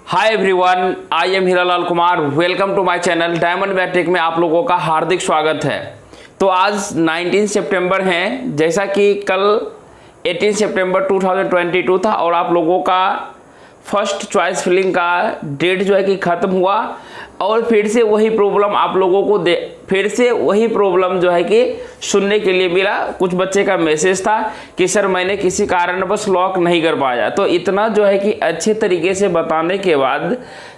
Hi everyone, I am Hiralal Kumar. Welcome to my channel diamond matric में आप लोगों का हार्दिक स्वागत है। तो आज 19 सितंबर है, जैसा कि कल 18 सितंबर 2022 था और आप लोगों का फर्स्ट चॉइस फिलिंग का डेट जो है कि ख़त्म हुआ और फिर से वही प्रॉब्लम आप लोगों को फिर से वही प्रॉब्लम जो है कि सुनने के लिए मिला। कुछ बच्चे का मैसेज था कि सर मैंने किसी कारणवश लॉक नहीं कर पाया। तो इतना जो है कि अच्छे तरीके से बताने के बाद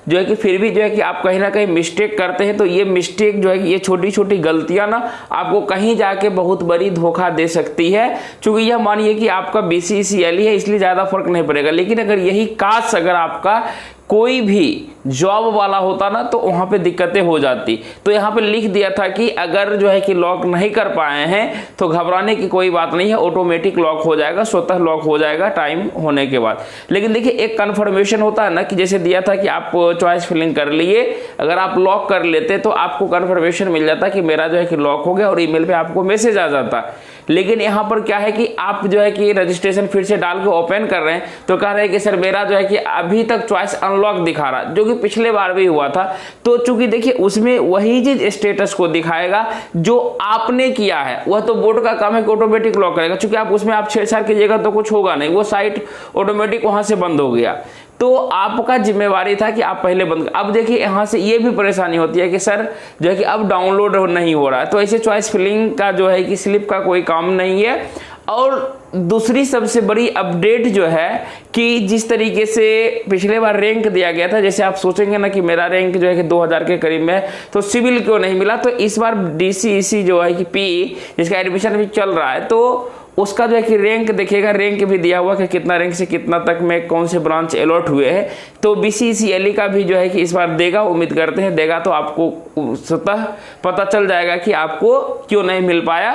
जो है कि फिर भी जो है कि आप कहीं ना कहीं मिस्टेक करते हैं। तो ये मिस्टेक जो है कि ये छोटी छोटी गलतियां ना आपको कहीं जाके बहुत बड़ी धोखा दे सकती है। क्योंकि यह मानिए कि आपका BCECLE है, इसलिए ज़्यादा फर्क नहीं पड़ेगा। लेकिन अगर यही कास्ट अगर आपका कोई भी जॉब वाला होता ना तो वहाँ पे दिक्कतें हो जाती। तो यहाँ पे लिख दिया था कि अगर जो है कि लॉक नहीं कर पाए हैं तो घबराने की कोई बात नहीं है, ऑटोमेटिक लॉक हो जाएगा, स्वतः लॉक हो जाएगा टाइम होने के बाद। लेकिन देखिए एक कन्फर्मेशन होता है ना कि जैसे दिया था कि आप चॉइस फिलिंग कर लिए, अगर आप लॉक कर लेते तो आपको कन्फर्मेशन मिल जाता कि मेरा जो है कि लॉक हो गया और ईमेल पे आपको मैसेज आ जाता। लेकिन यहाँ पर क्या है कि आप जो है कि रजिस्ट्रेशन फिर से डाल के ओपन कर रहे हैं तो कह रहे हैं कि सर मेरा जो है कि अभी तक चॉइस अनलॉक दिखा रहा, जो कि पिछले बार भी हुआ था। तो चूंकि देखिए उसमें वही चीज स्टेटस को दिखाएगा जो आपने किया है। वह तो बोर्ड का काम है कि ऑटोमेटिक लॉक करेगा। चूंकि आप उसमें आप छेड़छाड़ कीजिएगा तो कुछ होगा नहीं, वो साइट ऑटोमेटिक वहां से बंद हो गया। तो आपका जिम्मेवारी था कि आप पहले बंद। अब देखिए यहाँ से ये भी परेशानी होती है कि सर जो है कि अब डाउनलोड नहीं हो रहा है। तो ऐसे चॉइस फिलिंग का जो है कि स्लिप का कोई काम नहीं है। और दूसरी सबसे बड़ी अपडेट जो है कि जिस तरीके से पिछले बार रैंक दिया गया था, जैसे आप सोचेंगे ना कि मेरा रैंक जो है कि 2000 के करीब में है तो सिविल क्यों नहीं मिला। तो इस बार DCEC जो है कि PE जिसका एडमिशन भी चल रहा है तो उसका जो है कि रैंक देखिएगा, रैंक भी दिया हुआ कि कितना रैंक से कितना तक में कौन से ब्रांच अलॉट हुए हैं। तो BCECLE का भी जो है कि इस बार देगा, उम्मीद करते हैं देगा। तो आपको स्वतः पता चल जाएगा कि आपको क्यों नहीं मिल पाया।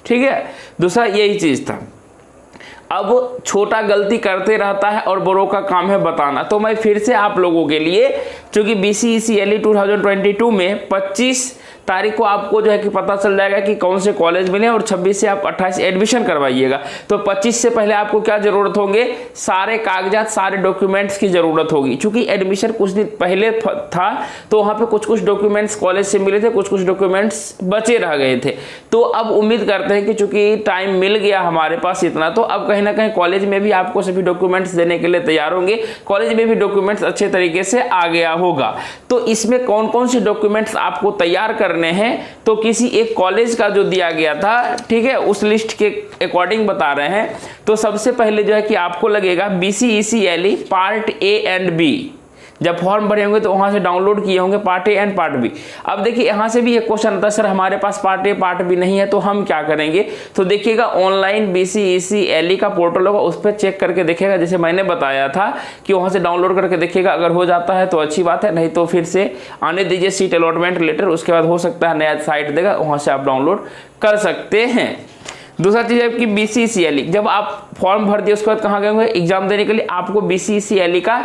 ठीक है, दूसरा यही चीज था। अब छोटा गलती करते रहता है और बड़ों का काम है बताना। तो मैं फिर से आप लोगों के लिए, क्योंकि BCECLE 2022 में 25 तारीख को आपको जो है कि पता चल जाएगा कि कौन से कॉलेज मिले और 26 से आप 28 एडमिशन करवाइएगा। तो 25 से पहले आपको क्या जरूरत होंगे, सारे कागजात सारे डॉक्यूमेंट्स की जरूरत होगी। क्योंकि एडमिशन कुछ दिन पहले था तो वहाँ पे कुछ कुछ डॉक्यूमेंट्स कॉलेज से मिले थे, कुछ कुछ डॉक्यूमेंट्स बचे रह गए थे। तो अब उम्मीद करते हैं कि चूंकि टाइम मिल गया हमारे पास इतना, तो अब कहीं ना कहीं कॉलेज में भी आपको सभी डॉक्यूमेंट्स देने के लिए तैयार होंगे। कॉलेज में भी डॉक्यूमेंट्स अच्छे तरीके से आ गया होगा। तो इसमें कौन कौन से डॉक्यूमेंट्स आपको तैयार करने हैं तो किसी एक कॉलेज का जो दिया गया था, ठीक है, उस लिस्ट के अकॉर्डिंग बता रहे हैं। तो सबसे पहले जो है कि आपको लगेगा BCECLE part A and B। जब फॉर्म भरे होंगे तो वहां से डाउनलोड किए होंगे part A and part B। अब देखिए यहां से भी एक क्वेश्चन आता है, सर हमारे पास पार्ट A पार्ट B नहीं है तो हम क्या करेंगे। तो देखिएगा ऑनलाइन BCECLE का पोर्टल होगा, उस पर चेक करके देखिएगा, जैसे मैंने बताया था कि वहां से डाउनलोड करके देखिएगा। अगर हो जाता है तो अच्छी बात है, नहीं तो फिर से आने दीजिए सीट अलॉटमेंट लेटर, उसके बाद हो सकता है नया साइट देगा, वहां से आप डाउनलोड कर सकते हैं। दूसरा चीज है कि BCECLE जब आप फॉर्म भर दिए उसके बाद कहाँ गए होंगे एग्जाम देने के लिए, आपको BCECLE का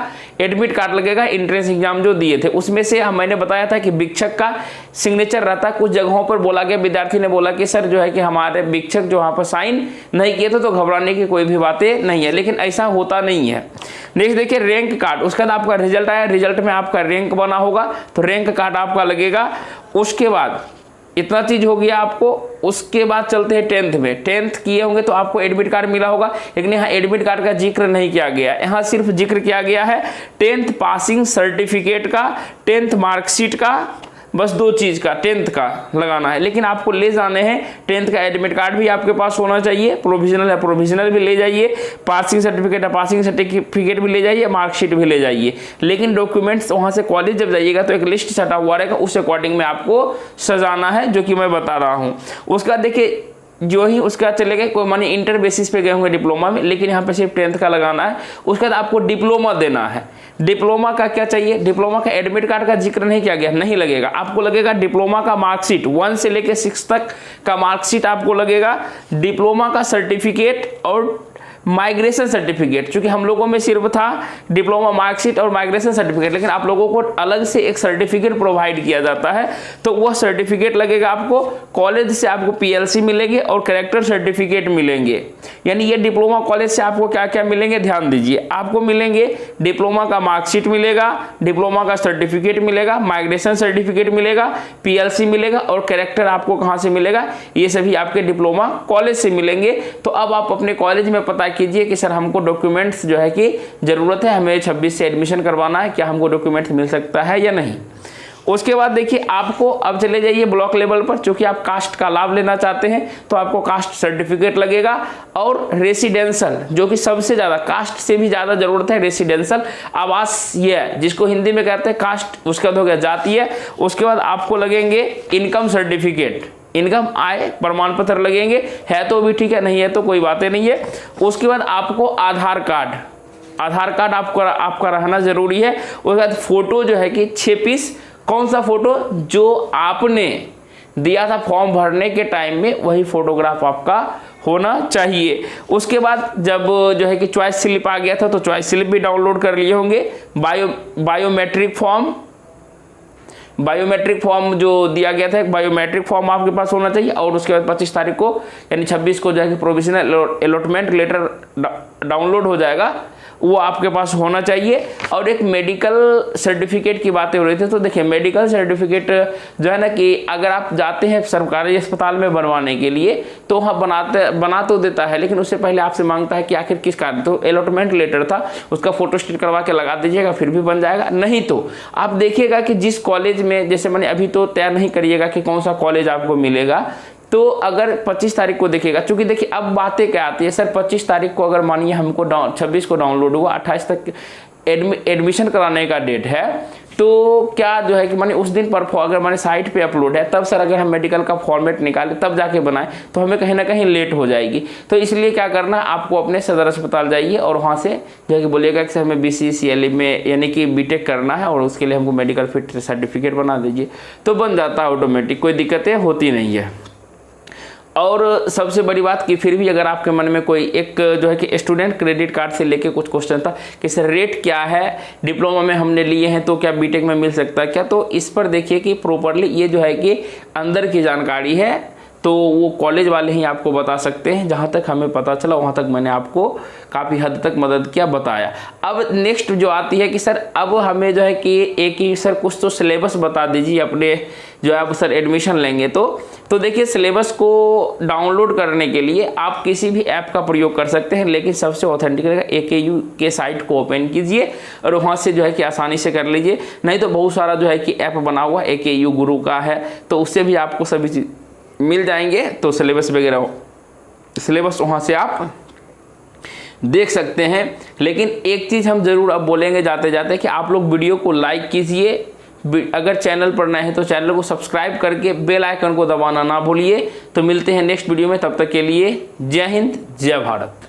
एडमिट कार्ड लगेगा। एंट्रेंस एग्जाम जो दिए थे उसमें से मैंने बताया था कि शिक्षक का सिग्नेचर रहता है। कुछ जगहों पर बोला गया, विद्यार्थी ने बोला कि सर जो है कि हमारे शिक्षक जो वहाँ पर साइन नहीं किए थे, तो घबराने की कोई भी बातें नहीं है। लेकिन ऐसा होता नहीं है। नेक्स्ट देखिए रैंक कार्ड, उसके बाद आपका रिजल्ट आया, रिजल्ट में आपका रैंक बना होगा तो रैंक कार्ड आपका लगेगा। उसके बाद इतना चीज हो गया आपको। उसके बाद चलते हैं 10th में। 10th किए होंगे तो आपको एडमिट कार्ड मिला होगा, लेकिन यहाँ एडमिट कार्ड का जिक्र नहीं किया गया। यहाँ सिर्फ जिक्र किया गया है 10th पासिंग सर्टिफिकेट का, 10th मार्कशीट का, बस दो चीज का 10th का लगाना है। लेकिन आपको ले जाने हैं 10th का एडमिट कार्ड भी आपके पास होना चाहिए, प्रोविजनल है प्रोविजनल भी ले जाइए, पासिंग सर्टिफिकेट है पासिंग सर्टिफिकेट भी ले जाइए, मार्कशीट भी ले जाइए। लेकिन डॉक्यूमेंट्स वहां से कॉलेज जब जाइएगा तो एक लिस्ट सटा हुआ रहेगा, उस अकॉर्डिंग में आपको सजाना है, जो कि मैं बता रहा हूँ। उसका देखिए जो ही उसका चले गए, कोई मानी इंटर बेसिस पे गए होंगे डिप्लोमा में, लेकिन यहाँ पे सिर्फ 10th का लगाना है। उसके बाद आपको डिप्लोमा देना है। डिप्लोमा का क्या चाहिए, डिप्लोमा का एडमिट कार्ड का जिक्र नहीं किया गया, नहीं लगेगा। आपको लगेगा डिप्लोमा का मार्कशीट 1 से लेकर 6 तक का मार्कशीट आपको लगेगा, डिप्लोमा का सर्टिफिकेट और माइग्रेशन सर्टिफिकेट। चूंकि हम लोगों में सिर्फ था डिप्लोमा मार्कशीट और माइग्रेशन सर्टिफिकेट, लेकिन आप लोगों को अलग से एक सर्टिफिकेट प्रोवाइड किया जाता है, तो वह सर्टिफिकेट लगेगा आपको। कॉलेज से आपको पीएलसी मिलेंगे और कैरेक्टर सर्टिफिकेट मिलेंगे। यानी ये डिप्लोमा कॉलेज से आपको क्या क्या मिलेंगे, ध्यान दीजिए। आपको मिलेंगे डिप्लोमा का मार्कशीट मिलेगा, डिप्लोमा का सर्टिफिकेट मिलेगा, माइग्रेशन सर्टिफिकेट मिलेगा, पीएलसी मिलेगा और कैरेक्टर आपको कहां से मिलेगा, ये सभी आपके डिप्लोमा कॉलेज से मिलेंगे। तो अब आप अपने कॉलेज में पता कीजिए कि सर हमको डॉक्यूमेंट्स जो है कि जरूरत है, हमें 26 से एडमिशन करवाना है, क्या हमको डॉक्यूमेंट्स मिल सकता है या नहीं। उसके बाद देखिए आपको अब चले जाइए ब्लॉक लेवल पर। चूंकि आप कास्ट का लाभ लेना चाहते हैं तो आपको कास्ट सर्टिफिकेट लगेगा और रेसिडेंशियल, जो कि सबसे ज्यादा कास्ट से भी ज्यादा जरूरत है, रेसिडेंशियल आवास ये है जिसको हिंदी में कहते हैं कास्ट, उसका हो गया जातीय। उसके बाद आपको लगेंगे इनकम सर्टिफिकेट, इनकम आय प्रमाण पत्र लगेंगे, है तो भी ठीक है, नहीं है तो कोई बातें नहीं है। उसके बाद आपको आधार कार्ड, आधार कार्ड आपका रहना जरूरी है। उसके बाद फोटो जो है कि 6 पीस, कौन सा फोटो, जो आपने दिया था फॉर्म भरने के टाइम में वही फोटोग्राफ आपका होना चाहिए। उसके बाद जब जो है कि चॉइस स्लिप आ गया था तो चॉइस स्लिप भी डाउनलोड कर लिए होंगे। बायोमेट्रिक फॉर्म जो दिया गया था, एक बायोमेट्रिक फॉर्म आपके पास होना चाहिए। और उसके बाद 25 तारीख को यानी 26 को जो है कि प्रोविजनल अलॉटमेंट लेटर डाउनलोड हो जाएगा, वो आपके पास होना चाहिए। और एक मेडिकल सर्टिफिकेट की बातें हो रही थी, तो देखिए मेडिकल सर्टिफिकेट जो है ना कि अगर आप जाते हैं सरकारी अस्पताल में बनवाने के लिए तो वहाँ बना तो देता है, लेकिन उससे पहले आपसे मांगता है कि आखिर किस कारण, तो अलॉटमेंट लेटर था उसका फोटो स्टेट करवा के लगा दीजिएगा, फिर भी बन जाएगा। नहीं तो आप देखिएगा कि जिस कॉलेज में, जैसे मैंने अभी तो तय नहीं करिएगा कि कौन सा कॉलेज आपको मिलेगा, तो अगर 25 तारीख को देखिएगा, चूंकि देखिए अब बातें क्या आती है, सर 25 तारीख को अगर मानिए हमको 26 को डाउनलोड हुआ, 28 तक एडमिशन कराने का डेट है, तो क्या जो है कि माने उस दिन पर अगर माने साइट पे अपलोड है, तब सर अगर हम मेडिकल का फॉर्मेट निकालें तब जाके बनाएं तो हमें कहीं ना कहीं लेट हो जाएगी। तो इसलिए क्या करना, आपको अपने सदर अस्पताल जाइए और वहाँ से जो है कि बोलिएगा कि सर हमें BCCLE में यानी कि बीटेक करना है और उसके लिए हमको मेडिकल फिट सर्टिफिकेट बना दीजिए, तो बन जाता है ऑटोमेटिक, कोई दिक्कतें होती नहीं है। और सबसे बड़ी बात कि फिर भी अगर आपके मन में कोई एक जो है कि स्टूडेंट क्रेडिट कार्ड से लेके कुछ क्वेश्चन था कि सर रेट क्या है, डिप्लोमा में हमने लिए हैं तो क्या बीटेक में मिल सकता है क्या, तो इस पर देखिए कि प्रॉपरली ये जो है कि अंदर की जानकारी है, तो वो कॉलेज वाले ही आपको बता सकते हैं। जहाँ तक हमें पता चला वहाँ तक मैंने आपको काफ़ी हद तक मदद किया, बताया। अब नेक्स्ट जो आती है कि सर अब हमें जो है कि एक ही सर कुछ तो सिलेबस बता दीजिए अपने, जो आप सर एडमिशन लेंगे तो देखिए सिलेबस को डाउनलोड करने के लिए आप किसी भी ऐप का प्रयोग कर सकते हैं, लेकिन सबसे ऑथेंटिक रहेगा AKU के साइट को ओपन कीजिए और वहाँ से जो है कि आसानी से कर लीजिए। नहीं तो बहुत सारा जो है कि ऐप बना हुआ AKU गुरु का है, तो उससे भी आपको सभी चीज़ मिल जाएंगे। तो सिलेबस वगैरह सिलेबस वहाँ से आप देख सकते हैं। लेकिन एक चीज़ हम ज़रूर अब बोलेंगे जाते जाते कि आप लोग वीडियो को लाइक कीजिए, अगर चैनल पर नए हैं तो चैनल को सब्सक्राइब करके बेल आइकन को दबाना ना भूलिए। तो मिलते हैं नेक्स्ट वीडियो में, तब तक के लिए जय हिंद जय भारत।